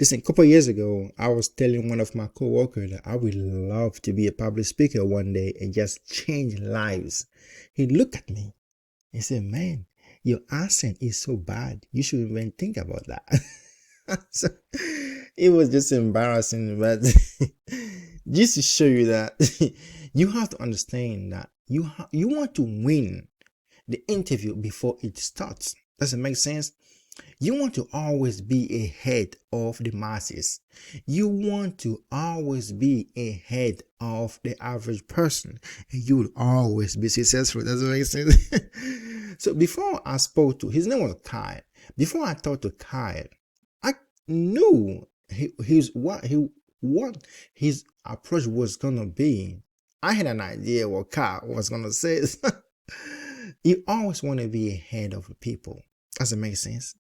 Listen, a couple of years ago, I was telling one of my coworkers that I would love to be a public speaker one day and just change lives. He looked at me and said, "Man, your accent is so bad. You shouldn't even think about that." So, it was just embarrassing, but just to show you that you have to understand that you want to win the interview before it starts. Does it make sense? You want to always be ahead of the masses. You want to always be ahead of the average person, and you will always be successful. Does it make sense? So before I spoke to, his name was Kyle. Before I talked to Kyle, I knew what his approach was gonna be. I had an idea what Kyle was gonna say. You always want to be ahead of the people. Does it make sense?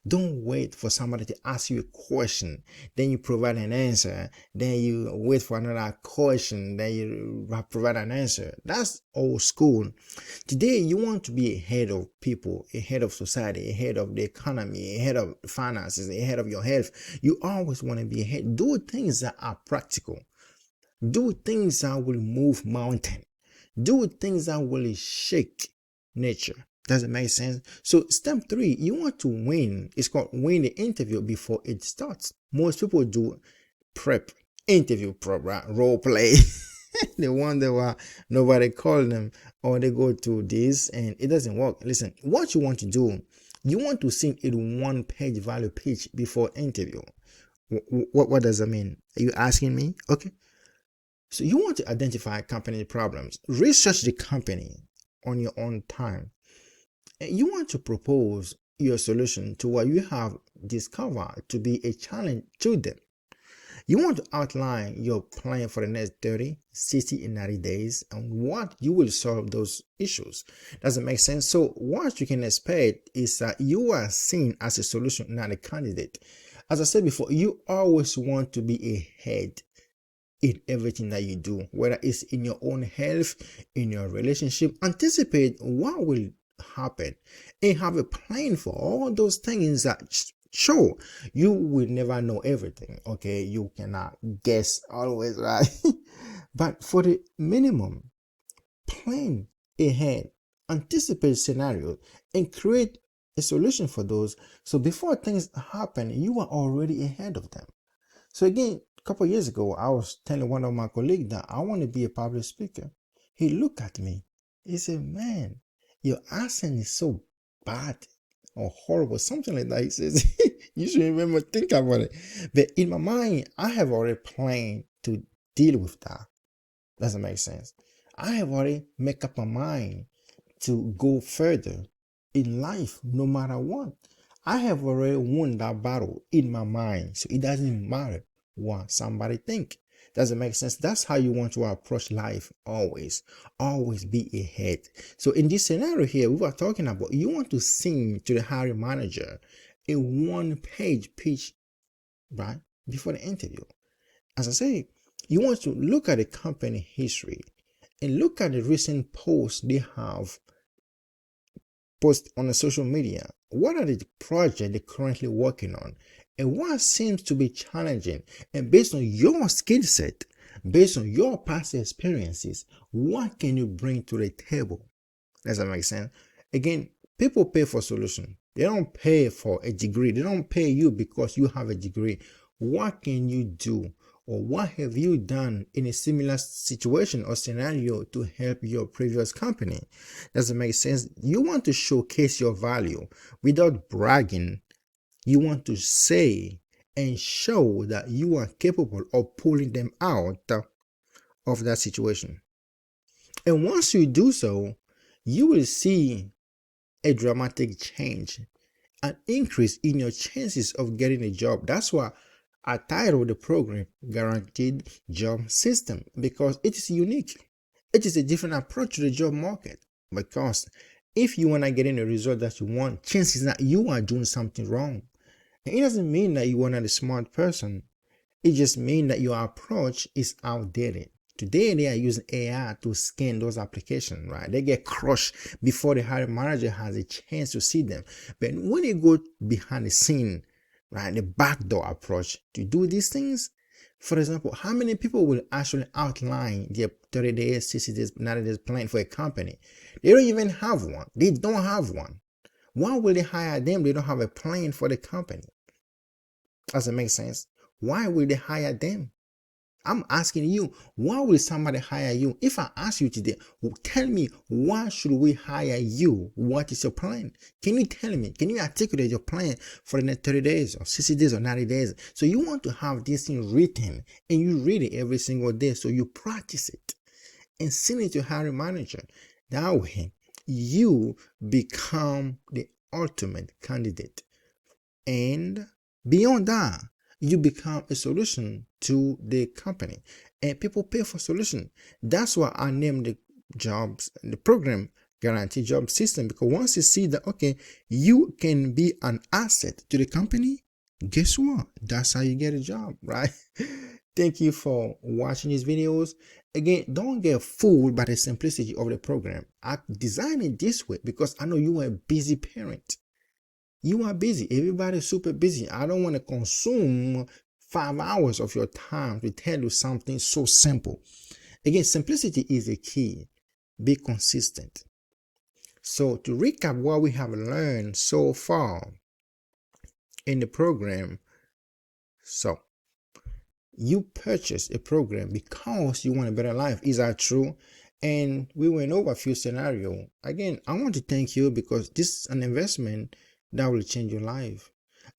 Don't wait for somebody to ask you a question, then you provide an answer, then you wait for another question, then you provide an answer. That's old school. Today, you want to be ahead of people, ahead of society, ahead of the economy, ahead of finances, ahead of your health. You always want to be ahead. Do things that are practical. Do things that will move mountain. Do things that will shake nature. Does it make sense? So step 3, you want to win. It's called win the interview before it starts. Most people do prep, interview prep, right? Role play. They wonder why nobody call them, or they go to this and it doesn't work. Listen, what you want to do, you want to sing a 1-page value pitch before interview. What does that mean? Are you asking me? Okay. So you want to identify company problems. Research the company on your own time. You want to propose your solution to what you have discovered to be a challenge to them. You want to outline your plan for the next 30, 60, and 90 days and what you will solve those issues. Does it make sense? So what you can expect is that you are seen as a solution, not a candidate. As I said before, you always want to be ahead in everything that you do, whether it's in your own health, in your relationship. Anticipate what will happen and have a plan for all those things that sure you will never know everything. Okay, you cannot guess always, right? But for the minimum, plan ahead, anticipate scenarios, and create a solution for those. So before things happen, you are already ahead of them. So again, a couple of years ago, I was telling one of my colleagues that I want to be a public speaker. He looked at me. He said, "Man, your accent is so bad or horrible," something like that. He says, "You should remember, think about it." But in my mind, I have already planned to deal with that. Doesn't make sense. I have already made up my mind to go further in life, no matter what. I have already won that battle in my mind, so it doesn't matter what somebody think. Does it make sense? That's how you want to approach life always. Always be ahead. So in this scenario here, we were talking about you want to sing to the hiring manager a 1-page pitch, right, before the interview. As I say, you want to look at the company history and look at the recent posts they have post on the social media. What are the projects they're currently working on, and what seems to be challenging? And based on your skill set, based on your past experiences, what can you bring to the table? Does that make sense? Again, people pay for solution. They don't pay for a degree. They don't pay you because you have a degree. What can you do? Or what have you done in a similar situation or scenario to help your previous company? Does it make sense? You want to showcase your value without bragging. You want to say and show that you are capable of pulling them out of that situation. And once you do so, you will see a dramatic change, an increase in your chances of getting a job. That's why I titled the program Guaranteed Job System, because it is unique. It is a different approach to the job market. Because if you are not getting the result that you want, chances that you are doing something wrong. And it doesn't mean that you are not a smart person. It just means that your approach is outdated. Today, they are using AI to scan those applications, right? They get crushed before the hiring manager has a chance to see them. But when you go behind the scene, right? The backdoor approach to do these things. For example, how many people will actually outline their 30 days, 60 days, 90 days plan for a company? They don't even have one. They don't have one. Why will they hire them? They don't have a plan for the company. Does it make sense? Why will they hire them? I'm asking you, why will somebody hire you? If I ask you today, tell me, why should we hire you? What is your plan? Can you tell me? Can you articulate your plan for the next 30 days or 60 days or 90 days? So you want to have this thing written and you read it every single day. So you practice it and send it to hiring manager. That way, you become the ultimate candidate. And beyond that, you become a solution to the company, and people pay for solution. That's why I named the program Guaranteed Job System, because once you see that, okay, you can be an asset to the company, guess what? That's how you get a job, right? Thank you for watching these videos. Again, don't get fooled by the simplicity of the program. I designed it this way because I know you are a busy parent. You are busy. Everybody's super busy. I don't want to consume 5 hours of your time to tell you something so simple. Again, simplicity is the key. Be consistent. So to recap what we have learned so far in the program. So you purchase a program because you want a better life. Is that true? And we went over a few scenarios. Again, I want to thank you because this is an investment that will change your life.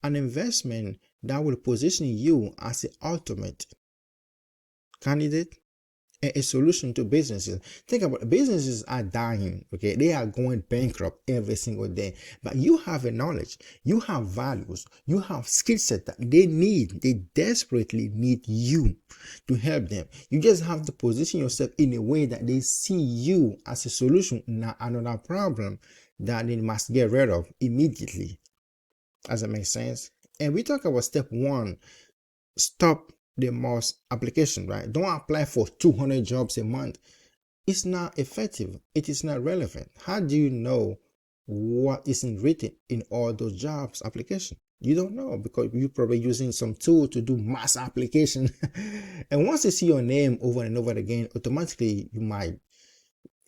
An investment that will position you as the ultimate candidate and a solution to businesses. Think about it. Businesses are dying, okay? They are going bankrupt every single day. But you have a knowledge, you have values, you have skill set that they desperately need you to help them. You just have to position yourself in a way that they see you as a solution, not another problem that they must get rid of immediately. Does that make sense? And we talk about step 1, stop the most application, right? Don't apply for 200 jobs a month. It's not effective. It is not relevant. How do you know what isn't written in all those jobs application? You don't know because you're probably using some tool to do mass application. And once you see your name over and over again, automatically you might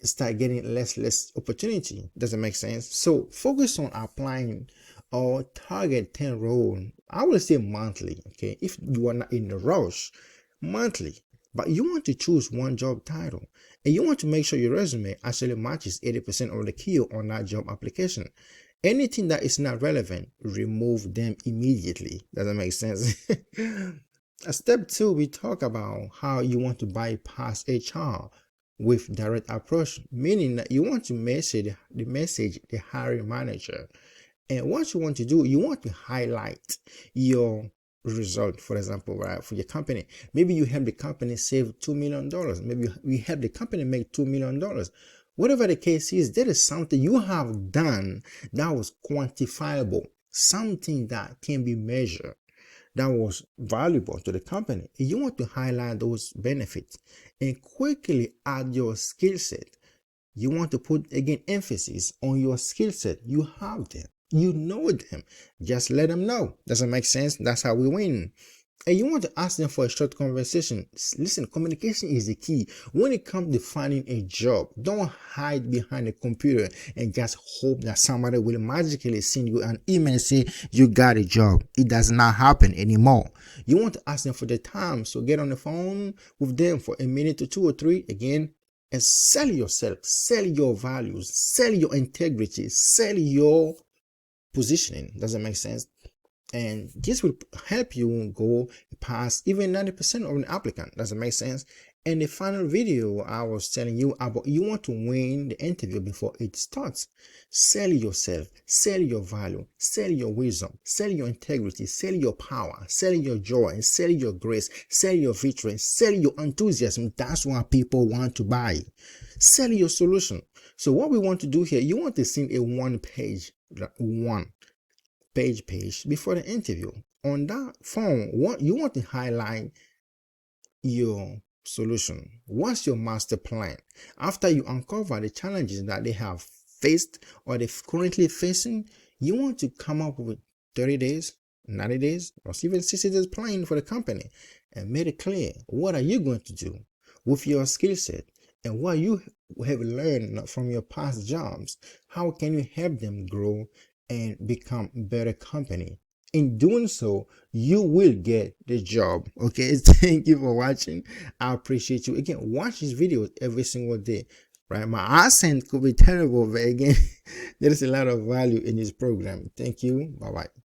start getting less opportunity. Doesn't make sense. So focus on applying or target 10 roles. I would say monthly. Okay, if you are not in a rush, monthly. But you want to choose one job title and you want to make sure your resume actually matches 80% of the key on that job application. Anything that is not relevant, remove them immediately. Does that make sense? Step 2, we talk about how you want to bypass HR with direct approach, meaning that you want to message the hiring manager. And what you want to do, you want to highlight your result. For example, right, for your company, maybe you help the company save $2 million. Maybe you help the company make $2 million. Whatever the case is, there is something you have done that was quantifiable, something that can be measured, that was valuable to the company. You want to highlight those benefits and quickly add your skill set. You want to put, again, emphasis on your skill set. You have them. You know them. Just let them know. Does it make sense? That's how we win. And you want to ask them for a short conversation. Listen, communication is the key. When it comes to finding a job, don't hide behind a computer and just hope that somebody will magically send you an email and say you got a job. It does not happen anymore. You want to ask them for the time. So get on the phone with them for a minute or 2 or 3. Again, and sell yourself, sell your values, sell your integrity, sell your positioning. Does that make sense? And this will help you go past even 90% of an applicant. Does it make sense? In the final video, I was telling you about you want to win the interview before it starts. Sell yourself, sell your value, sell your wisdom, sell your integrity, sell your power, sell your joy, sell your grace, sell your victory, sell your enthusiasm. That's what people want to buy. Sell your solution. So what we want to do here, you want to send a one page before the interview. On that phone, you want to highlight your solution. What's your master plan? After you uncover the challenges that they have faced or they're currently facing, you want to come up with 30 days, 90 days or even 60 days plan for the company, and made it clear what are you going to do with your skill set and what you have learned from your past jobs. How can you help them grow and become a better company? In doing so, you will get the job. Okay, thank you for watching. I appreciate you. Again, watch these videos every single day. Right, my accent could be terrible, but again, there is a lot of value in this program. Thank you. Bye bye.